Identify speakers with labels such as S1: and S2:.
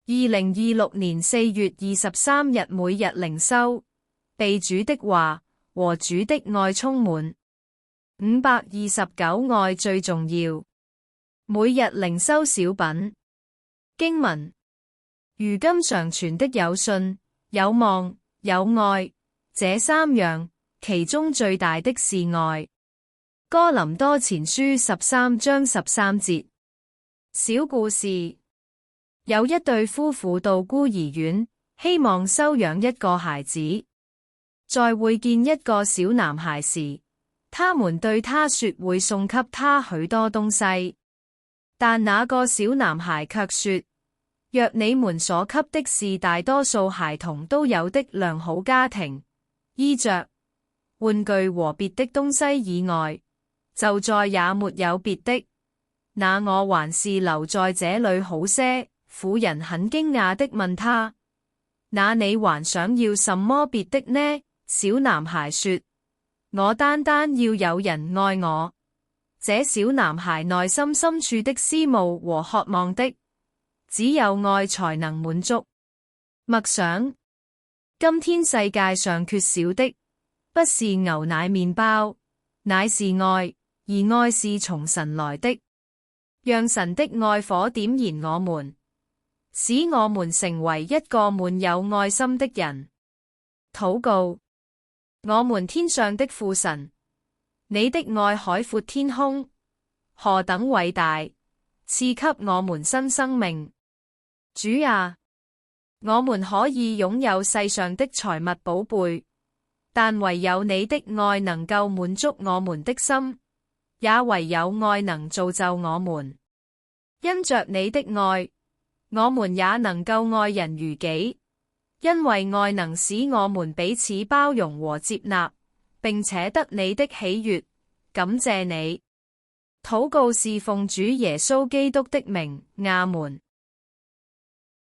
S1: 2026年4月23日每日靈修，被主的話和主的愛充滿。529愛最重要。每日靈修小品。經文：如今常存的有信、有望、有愛，這三樣，其中最大的是愛。哥林多前書13章13節。小故事：有一對夫婦到孤兒院，希望收養一個孩子。在會見一個小男孩時，他們對他說會送給他許多東西，但那個小男孩卻說：若你們所給的是大多數孩童都有的良好家庭、衣着、玩具和別的東西以外，就再也沒有別的，那我還是留在這裏好些。婦人很驚訝地問他：那你還想要什麼別的呢？小男孩說：我單單要有人愛我。這小男孩內心深處的思慕和渴望的，只有愛才能滿足。默想：今天世界上缺少的，不是牛奶麵包，乃是愛，而愛是從神來的。讓神的愛火點燃我們，使我們成為一個滿有愛心的人。禱告：我們天上的父神，你的愛海闊天空，何等偉大，賜給我們新生命。主啊，我們可以擁有世上的財物寶貝，但唯有你的愛能夠滿足我們的心，也唯有愛能造就我們。因着你的愛，我們也能夠愛人如己，因為愛能使我們彼此包容和接納，並且得你的喜悅。感謝你。禱告是奉主耶穌基督的名，阿門。